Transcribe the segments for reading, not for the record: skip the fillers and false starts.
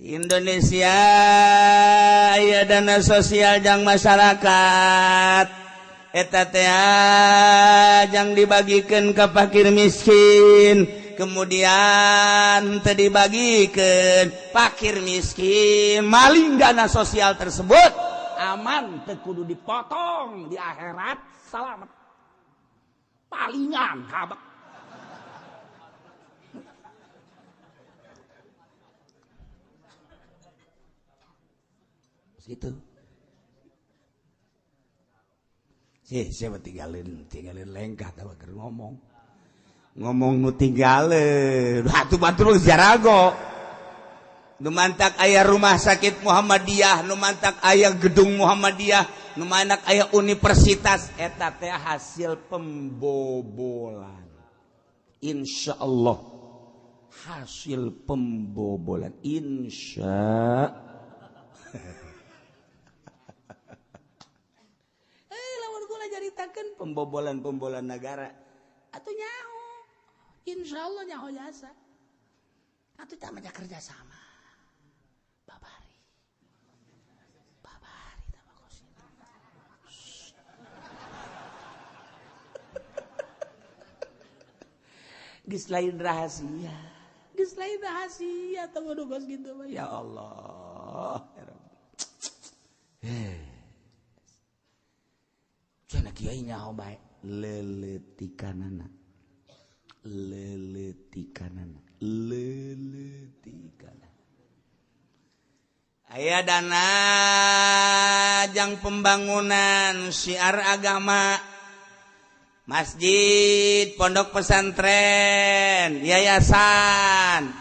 Indonesia aya dana sosial jang masyarakat eta teh jang dibagikeun ka fakir miskin, kemudian teu dibagikeun fakir miskin, maling dana sosial tersebut aman, teu kudu dipotong di akhirat salamet. Palingan habak. Situ. Siapa tinggalin lengkah tahu keur ngomong nu tinggalin. Atuh batur jarago. Nu mantak aya rumah sakit Muhammadiyah, nu mantak aya gedung Muhammadiyah, nu mantak aya universitas, eta teh hasil pembobolan. Insyaallah hasil pembobolan jaritakeun pembobolan negara atuh nyaho, insyaallah nyaho jasa atuh teh mah kerja sama babari tah bagus itu geus lain rahasia tong kudu geus kitu mah ya Allah ya Rabbi. Cenah kiai nyaho bae leletikanana. Aya dana jang pembangunan syiar agama, masjid, pondok pesantren, yayasan.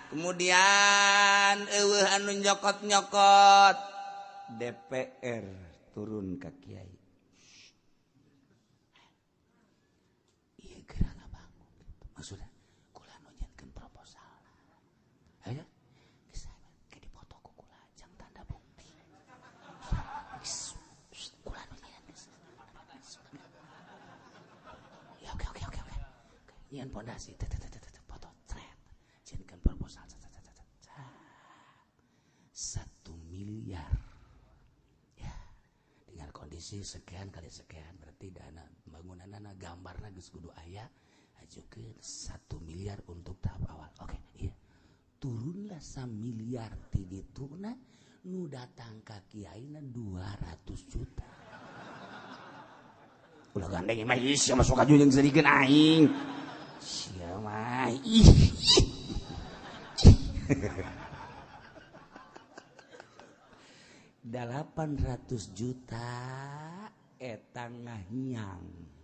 Kemudian eueuh anu nyokot-nyokot DPR turun ka kiai. Maksudnya, kula nunjukkan proposal. Ayo, bisa kayak dipoto ku kula jang tanda bukti. Kula nunjukkan. Ya oke. Nyian pondasi, foto, thread, jadikan proposal. 1 miliar. Ya, dengan kondisi sekian kali sekian berarti dana bangunanana gambarna geus kudu aya. Ajukeun 1 miliar untuk tahap awal. Oke, iya. Turunlah 1 miliar ti dituna nu datang ka kiaina 200 juta. Ulah gandeng mah ieu sia masuk aju jeung sedikeun aing. Sia mah 800 juta eta ngahiang.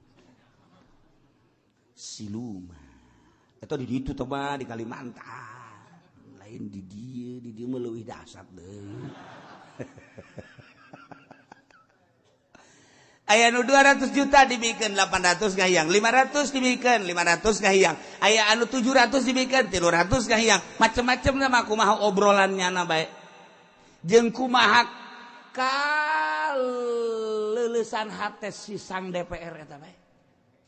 Siluma eta di ditu teh mah di Kalimantan, lain di dieu mah leuwih dahsyat deui. Aya nu 200 juta dibikeun 800 ngahiang, 500 dibikeun 500 ngahiang, aya anu 700 dibikeun 300 ngahiang, macem-macemna mah kumaha obrolannya na bae. Jeung kumaha kaleulesan hate si sang DPR eta bae.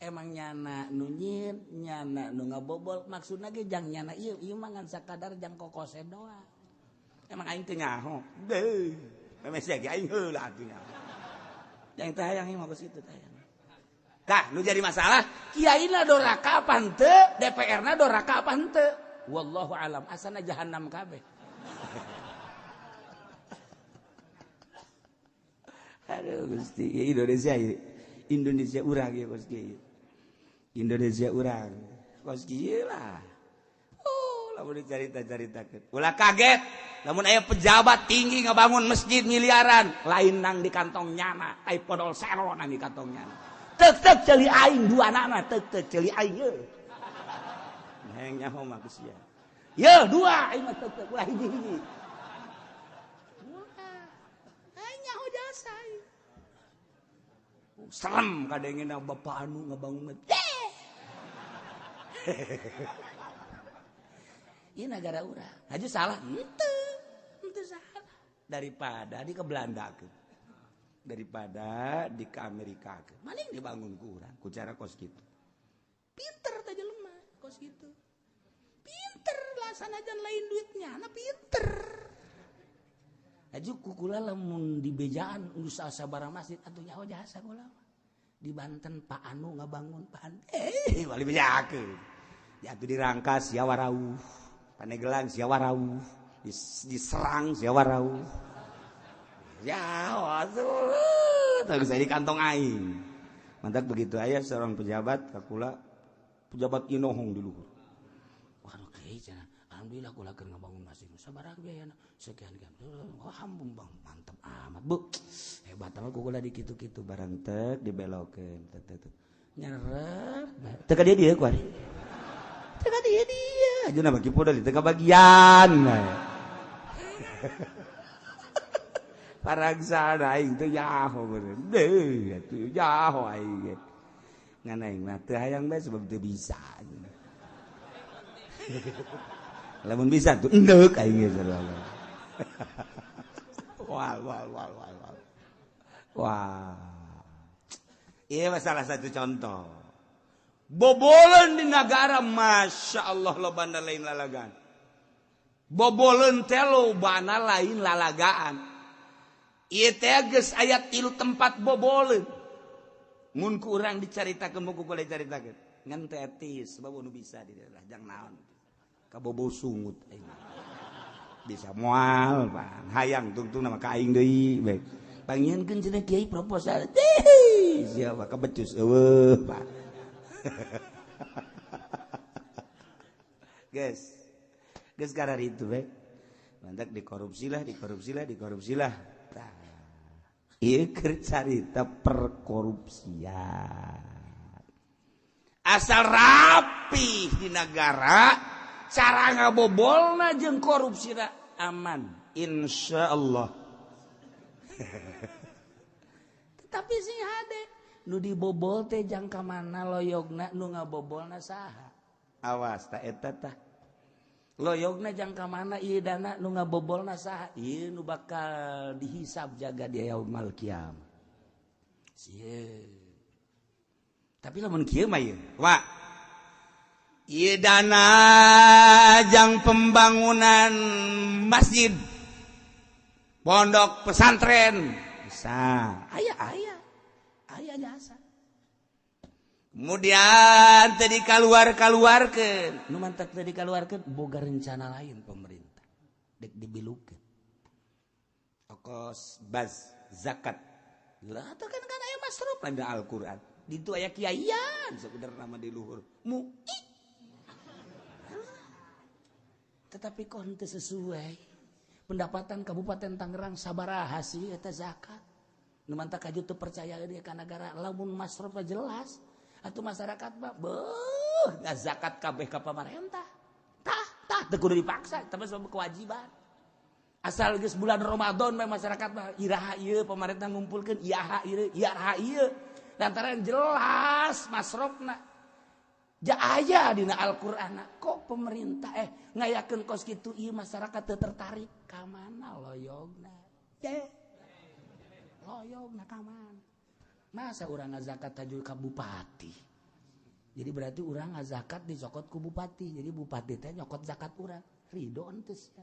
Emang nyana nu nyin, nyana nu ngabobol, maksudna ge jang nyana ieu mah ngan sakadar jang kokose doang. Emang aing teu nyaho. Deuh. Memes ge aing heula atuh nyaho. Jang teh hayang mah geus kitu teh. Tah, nu jadi masalah, kiaina doraka apa henteu, DPR-na doraka apa henteu. Wallahu alam, asana jahanam kabeh. Aduh Gusti, Indonesia urang ya Gusti. Indonesia urang kos kieu lah. Lamun dicarita-caritakeun ulah kaget lamun aya pejabat tinggi ngabangun masjid miliaran lain nang di kantong nyana ai podol selo nang di kantong nyana teuk ceuli aing dua anakna teuk ceuli aing ye hayang nyaho mah geus sia ye dua aing mah teuk ulah hiji-hiji aing nyaho jasa serem kadengena bapak anu ngabangun ini negara urang. Haju salah? Itu salah. Daripada di ke Belanda ke. Daripada di ke Amerika ke. Mana yang dibangun kurang? Ku cara kos gitu. Pinter aja lemah kos gitu. Pinter lah sanajan lain duitnya. Nah pinter. aju kukula lamun di bejaan usaha sabaraha masjid atuh nyaho jasa kula di Banten Pak Anu ngabangun wali bejakeun ya atuh dirangkas sia warauh Panegelang sia warauh diserang sia warauh ya atuh teu saya di kantong aing mantap begitu aya seorang pejabat kakula pejabat inohong di luhur waduh kieu cenah alhamdulillah kula keur ngabangun masjid sabaraha biayana sekian wah bang mantap amat bu hebat amat kukula di kitu-kitu barang tek dibelokeun teu nyerep teu ka dia kuari teu ka dia ajeuna bagi podal teu ka bagian paragsana aing teu nyaho deui atuh nyaho aing ngan aing mah teu hayang bae sebab teu bisa lamun bisa tuh endek aing ge wah iya salah satu contoh bobolan di negara masya Allah lobana lain lalagaan bobolan teh lobana lain lalagaan ieu teh geus aya 3 tempat bobolan mun ku urang dicaritakeun mun ku kuliah dicaritakeun ngan teh etis sebab nu bisa di daerah jang naon ka bobo sungut aing bisa moal pan hayang tungtung nama ka aing deui bae pangieunkeun cenah kiai proposal deui siapa ka becus eueuh pak geus gara itu bae mantak dikorupsilah tah ieu keur carita perkorupsian asal rapi di negara cara ngabobolna jeung korupsina aman insyaallah tetapi sing hade nu dibobol teh jang ka mana loyogna nu ngabobolna saha awas ta eta tah loyogna jang ka mana ieu dana nu ngabobolna saha ieu nu bakal dihisab jaga di yaumul qiyamah sieun tapi lamun kieu mah ieu wa ieu dana jang pembangunan masjid pondok pesantren bisa aya jasa kemudian teu dikaluar-kaluarkeun nu mantap teu dikaluarkeun boga rencana lain pemerintah dek dibilukeun ongkos baz zakat lah teu kan aya masruf lain Al-Qur'an ditu aya kiaian saudara nama di luhur mu'i tetapi kon teu sesuai pendapatan Kabupaten Tangerang sabaraha sih eta zakat nu mantap kaju teu percaya deui ka negara lamun masruf jelas atuh masyarakat mah beuh zakat kabeh ka pamarentah tah teu kudu dipaksa tapi sebab kewajiban asal geus bulan Ramadan mah masyarakat mah iraha ieu pamarentah ngumpulkeun iyaha ieu lantaran jelas masrofna ja aya dina Al-Qur'an kok pemerintah ngayakeun kos kitu ieu masyarakat teu tertarik ka mana loyogna loyogna ka mana masa urang ngazakat tajul ka bupati jadi berarti urang ngazakat dicokot ku bupati jadi bupati teh nyokot zakat urang ridho henteu sia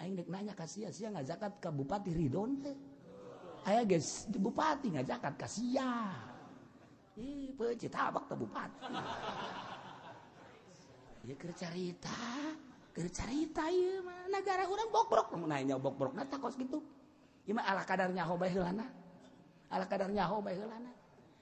aing dek nanya ka sia ngazakat ka bupati ridho henteu aya geus bupati ngazakat ka sia ih peuceut habak teh bupati ieu keur carita ieu mah negara urang bok-brok mun aya bok-brokna tah kos kitu ieu mah ala kadar nyaho bae heulana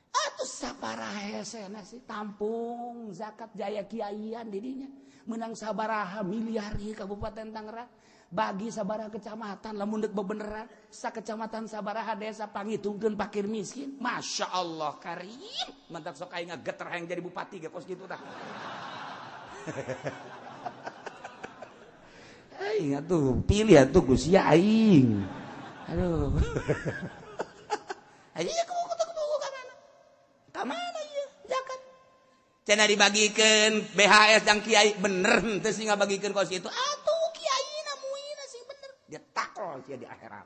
atuh saparaha hesena sih tampung zakat jaya kiaian di dinya menang sabaraha miliar ieu Kabupaten Tangerang bagi sabaraha kecamatan lamun deuk bebeneran sakecamatan sabaraha desa pangitungkeun fakir miskin Masya Allah karim mantap sok aing ngageter hayang jadi bupati ge kos kitu tah aing atuh pilih atuh ku sia aing aduh aja kuku ka mana ieu zakat cenah dibagikeun BHS jang kiai bener henteu sing ngabagikeun kos kitu atuh kiaina muina sing bener dia takol sia di akhirat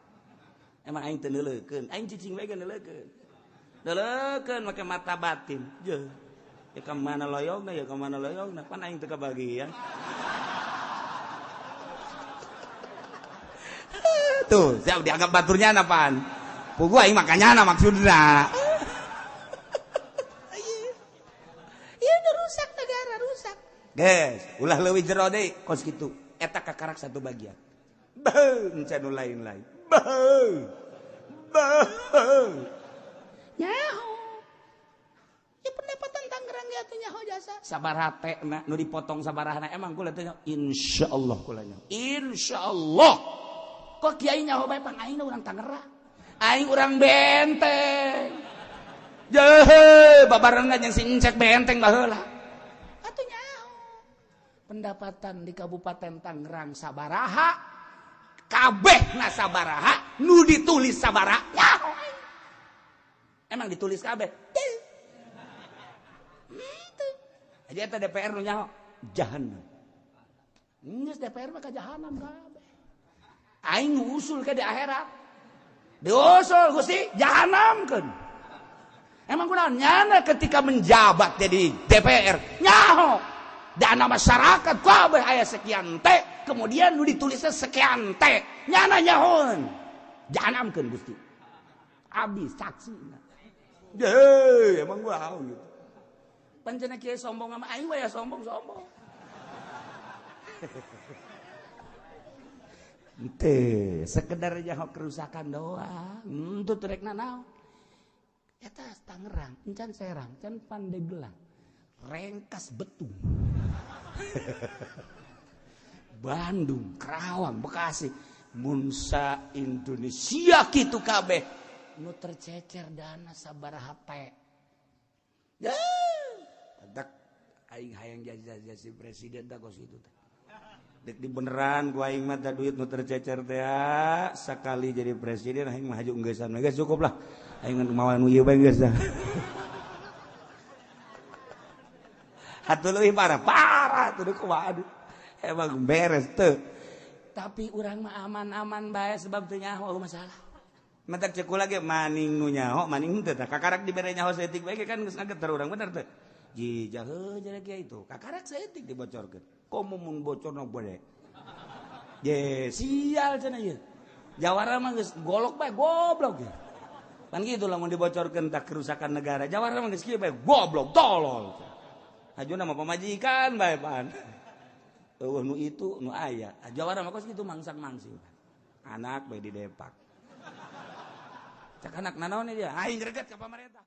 emang aing teu neuleukeun aing cicing bae neuleukeun make mata batin je ya ka mana loyogna pan aing teu kabagian tuh siap dianggap baturnya apaan pugu aing makanya maksudna iya udah rusak negara rusak guys ulah leuwih jero deui kos kitu eta kakarak satu bagian beung canu lain-lain beung nyaho ya pendapatan Tangerang ya tuh nyaho jasa sabaraha teh nu dipotong sabarahana emang kula teh insyaallah kula nyaho insyaallah kok kiai nyaho bae pang aing urang Tangerang aing urang Benteng jeuh babarengan yang sing cek Benteng baheula atuh nyaho pendapatan di Kabupaten Tangerang sabaraha kabeh na sabaraha nu ditulis sabaraha nyaho emang ditulis kabeh aja eta DPR nu nyaho jahanam geus DPR mah ka jahanam kabeh aing usul ke di akhirat diusul Gusti jahanamkeun emang kunaon nyana ketika menjabat jadi DPR nyaho dana masyarakat kabeh aya sekian teh kemudian nu ditulisnya sekian teh nyana nyahoon jahanamkeun Gusti abis saksina ye emang gua haun gitu pancen kieu sombong sama aing we ya sombong teh sekedar nyaho kerusakan doang henteu rekna naon eta Tangerang encan Serang can Pandeglang Rengkas Betung Bandung Karawang Bekasi munsa Indonesia kitu kabeh nu tercecer dana sabaraha teh ya adak aing hayang jadi presiden da kos kitu teh dek di beneran ku aing mah da duit nu tercecer teh sakali jadi presiden aing mah haju enggesan geus cukup lah aing mau anu ieu bae geus dah hatu leuwih parah tuh kumaha aduh emang beres teu tapi urang mah aman-aman bae sebab teu nyaho masalah matak ceuk lagi maning nu nyaho maning teu tah kakarak dibere nyaho saeutik bae kan geus ngageter urang bener teu jijah heuh jadi kieu itu kakarak saeutik dibocorkeun komo mun bocorna bade ye sial cenah ieu jawara mah geus golok bae goblok ya kan kitu lamun dibocorkeun tah kerusakan negara jawara mah geus kieu bae goblok tolol ajuna mah pamajikan bae pan eueuh nu itu nu aya jawara mah kos kitu mangsak-mangsing anak bae di depak cak anak nanaon dia aing greget ka pamarentah